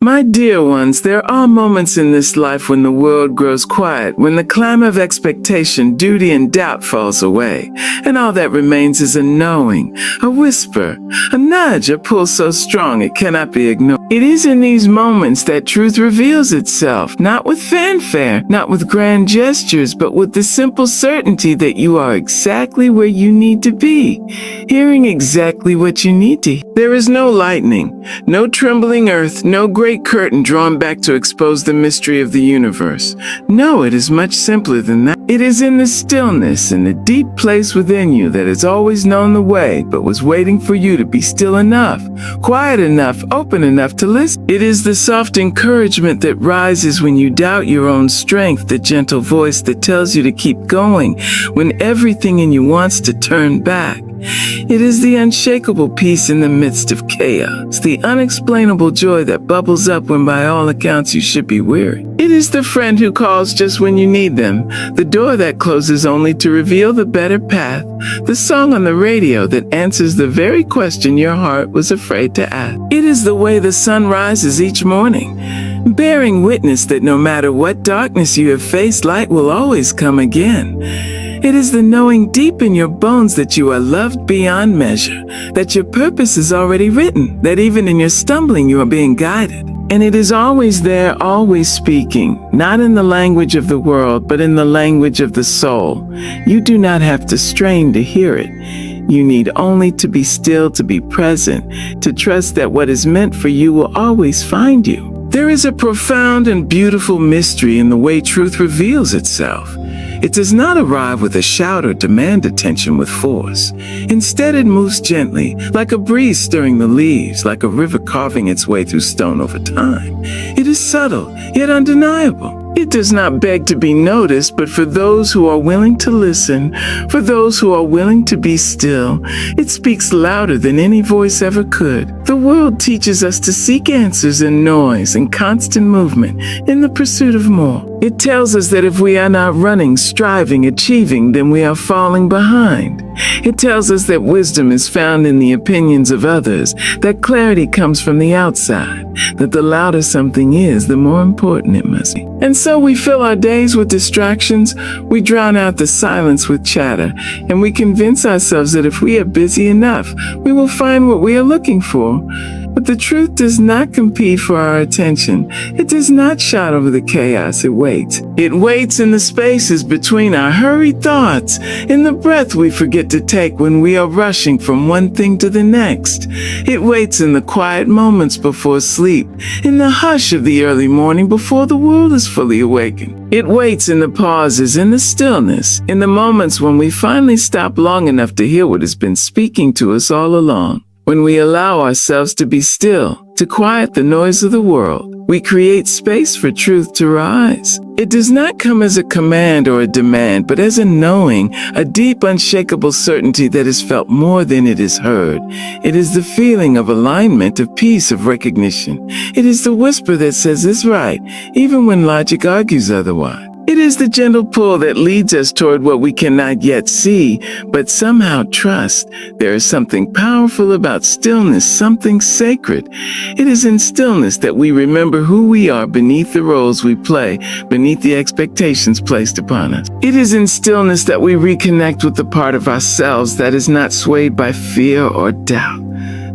My dear ones, there are moments in this life when the world grows quiet, when the clamor of expectation, duty, and doubt falls away, and all that remains is a knowing, a whisper, a nudge, a pull so strong it cannot be ignored. It is in these moments that truth reveals itself, not with fanfare, not with grand gestures, but with the simple certainty that you are exactly where you need to be, hearing exactly what you need to hear. There is no lightning, no trembling earth, no great curtain drawn back to expose the mystery of the universe. No, it is much simpler than that. It is in the stillness, in the deep place within you that has always known the way, but was waiting for you to be still enough, quiet enough, open enough to listen. It is the soft encouragement that rises when you doubt your own strength, the gentle voice that tells you to keep going when everything in you wants to turn back. It is the unshakable peace in the midst of chaos, the unexplainable joy that bubbles up when by all accounts you should be weary. It is the friend who calls just when you need them, the door that closes only to reveal the better path, the song on the radio that answers the very question your heart was afraid to ask. It is the way the sun rises each morning, bearing witness that no matter what darkness you have faced, light will always come again. It is the knowing deep in your bones that you are loved beyond measure, that your purpose is already written, that even in your stumbling you are being guided. And it is always there, always speaking, not in the language of the world, but in the language of the soul. You do not have to strain to hear it. You need only to be still, to be present, to trust that what is meant for you will always find you. There is a profound and beautiful mystery in the way truth reveals itself. It does not arrive with a shout or demand attention with force. Instead, it moves gently, like a breeze stirring the leaves, like a river carving its way through stone over time. It is subtle, yet undeniable. It does not beg to be noticed, but for those who are willing to listen, for those who are willing to be still, it speaks louder than any voice ever could. The world teaches us to seek answers in noise and constant movement in the pursuit of more. It tells us that if we are not running, striving, achieving, then we are falling behind. It tells us that wisdom is found in the opinions of others, that clarity comes from the outside, that the louder something is, the more important it must be. And so we fill our days with distractions, we drown out the silence with chatter, and we convince ourselves that if we are busy enough, we will find what we are looking for. But the truth does not compete for our attention. It does not shout over the chaos. It waits. It waits in the spaces between our hurried thoughts, in the breath we forget to take when we are rushing from one thing to the next. It waits in the quiet moments before sleep, in the hush of the early morning before the world is fully awakened. It waits in the pauses, in the stillness, in the moments when we finally stop long enough to hear what has been speaking to us all along. When we allow ourselves to be still, to quiet the noise of the world, we create space for truth to rise. It does not come as a command or a demand, but as a knowing, a deep, unshakable certainty that is felt more than it is heard. It is the feeling of alignment, of peace, of recognition. It is the whisper that says it's right, even when logic argues otherwise. It is the gentle pull that leads us toward what we cannot yet see, but somehow trust. There is something powerful about stillness, something sacred. It is in stillness that we remember who we are beneath the roles we play, beneath the expectations placed upon us. It is in stillness that we reconnect with the part of ourselves that is not swayed by fear or doubt,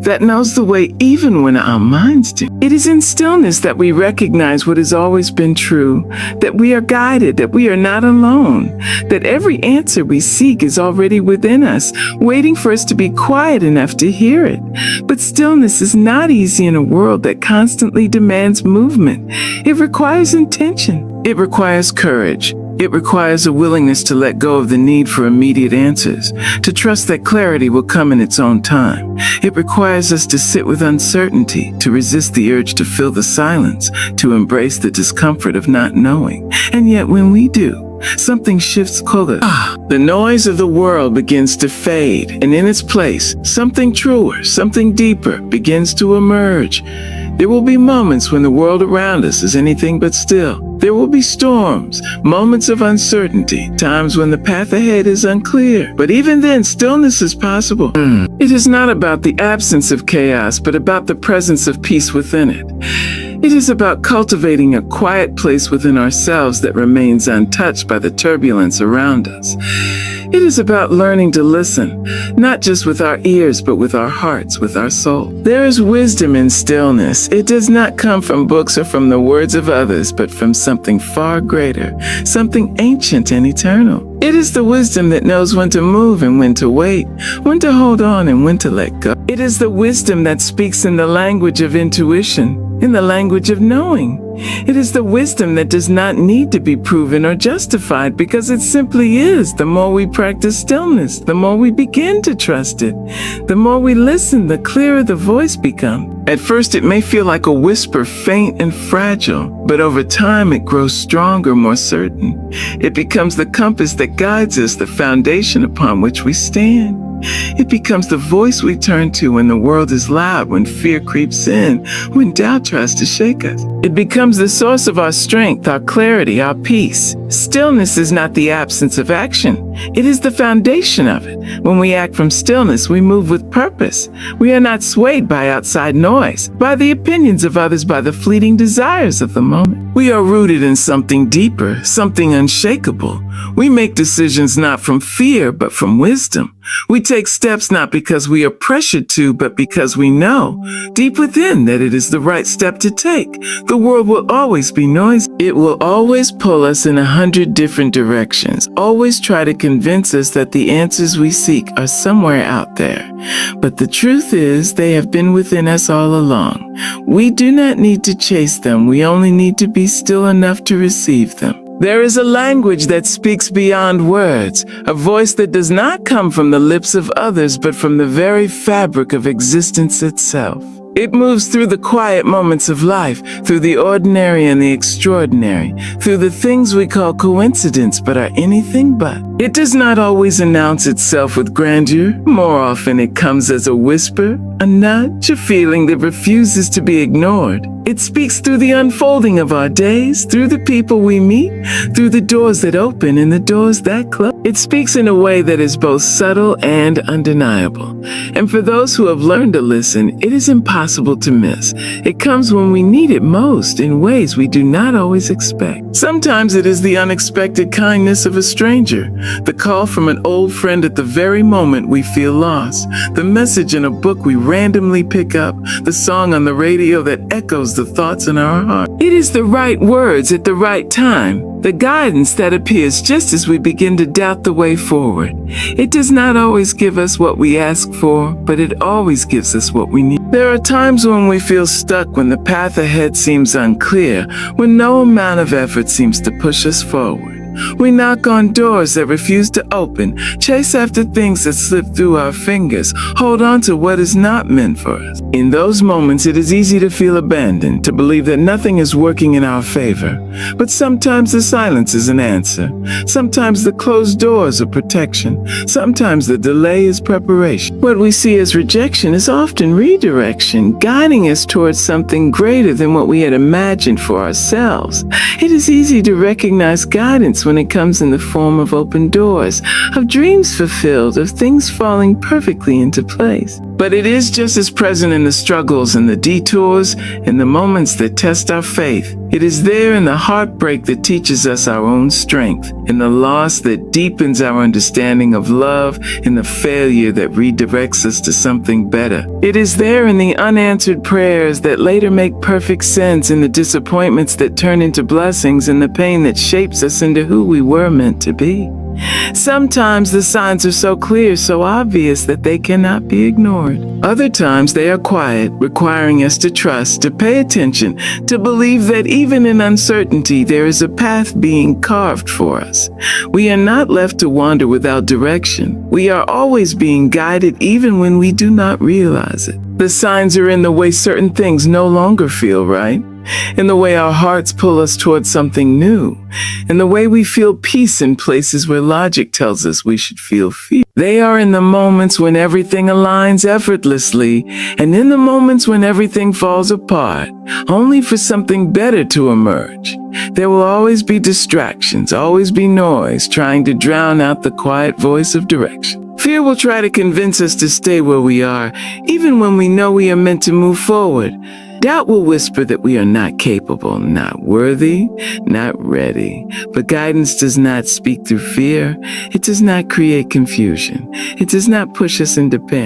that knows the way even when our minds do. It is in stillness that we recognize what has always been true, that we are guided, that we are not alone, that every answer we seek is already within us, waiting for us to be quiet enough to hear it. But stillness is not easy in a world that constantly demands movement. It requires intention. It requires courage. It requires a willingness to let go of the need for immediate answers, to trust that clarity will come in its own time. It requires us to sit with uncertainty, to resist the urge to fill the silence, to embrace the discomfort of not knowing. And yet when we do, something shifts color. The noise of the world begins to fade, and in its place, something truer, something deeper begins to emerge. There will be moments when the world around us is anything but still. There will be storms, moments of uncertainty, times when the path ahead is unclear. But even then, stillness is possible. It is not about the absence of chaos, but about the presence of peace within it. It is about cultivating a quiet place within ourselves that remains untouched by the turbulence around us. It is about learning to listen, not just with our ears, but with our hearts, with our soul. There is wisdom in stillness. It does not come from books or from the words of others, but from something far greater, something ancient and eternal. It is the wisdom that knows when to move and when to wait, when to hold on and when to let go. It is the wisdom that speaks in the language of intuition, in the language of knowing. It is the wisdom that does not need to be proven or justified because it simply is. The more we practice stillness, the more we begin to trust it. The more we listen, the clearer the voice becomes. At first, it may feel like a whisper, faint and fragile, but over time it grows stronger, more certain. It becomes the compass that guides us, the foundation upon which we stand. It becomes the voice we turn to when the world is loud, when fear creeps in, when doubt tries to shake us. It becomes the source of our strength, our clarity, our peace. Stillness is not the absence of action. It is the foundation of it. When we act from stillness, we move with purpose. We are not swayed by outside noise, by the opinions of others, by the fleeting desires of the moment. We are rooted in something deeper, something unshakable. We make decisions not from fear, but from wisdom. We take steps not because we are pressured to, but because we know deep within that it is the right step to take. The world will always be noisy. It will always pull us in 100 different directions, always try to convince us that the answers we seek are somewhere out there. But the truth is, they have been within us all along. We do not need to chase them. We only need to be still enough to receive them. There is a language that speaks beyond words, a voice that does not come from the lips of others, but from the very fabric of existence itself. It moves through the quiet moments of life, through the ordinary and the extraordinary, through the things we call coincidence but are anything but. It does not always announce itself with grandeur. More often it comes as a whisper, a nudge, a feeling that refuses to be ignored. It speaks through the unfolding of our days, through the people we meet, through the doors that open and the doors that close. It speaks in a way that is both subtle and undeniable. And for those who have learned to listen, it is impossible to miss. It comes when we need it most, in ways we do not always expect. Sometimes it is the unexpected kindness of a stranger, the call from an old friend at the very moment we feel lost, the message in a book we randomly pick up, the song on the radio that echoes the thoughts in our heart. It is the right words at the right time, the guidance that appears just as we begin to doubt the way forward. It does not always give us what we ask for, but it always gives us what we need. There are times when we feel stuck, when the path ahead seems unclear, when no amount of effort seems to push us forward. We knock on doors that refuse to open, chase after things that slip through our fingers, hold on to what is not meant for us. In those moments, it is easy to feel abandoned, to believe that nothing is working in our favor. But sometimes the silence is an answer. Sometimes the closed doors are protection. Sometimes the delay is preparation. What we see as rejection is often redirection, guiding us towards something greater than what we had imagined for ourselves. It is easy to recognize guidance when it comes in the form of open doors, of dreams fulfilled, of things falling perfectly into place. But it is just as present in the struggles and the detours, in the moments that test our faith. It is there in the heartbreak that teaches us our own strength, in the loss that deepens our understanding of love, in the failure that redirects us to something better. It is there in the unanswered prayers that later make perfect sense, in the disappointments that turn into blessings, in the pain that shapes us into who we were meant to be. Sometimes the signs are so clear, so obvious that they cannot be ignored. Other times they are quiet, requiring us to trust, to pay attention, to believe that even in uncertainty there is a path being carved for us. We are not left to wander without direction. We are always being guided even when we do not realize it. The signs are in the way certain things no longer feel right, in the way our hearts pull us towards something new, in the way we feel peace in places where logic tells us we should feel fear. They are in the moments when everything aligns effortlessly, and in the moments when everything falls apart, only for something better to emerge. There will always be distractions, always be noise, trying to drown out the quiet voice of direction. Fear will try to convince us to stay where we are, even when we know we are meant to move forward. Doubt will whisper that we are not capable, not worthy, not ready. But guidance does not speak through fear. It does not create confusion. It does not push us into panic.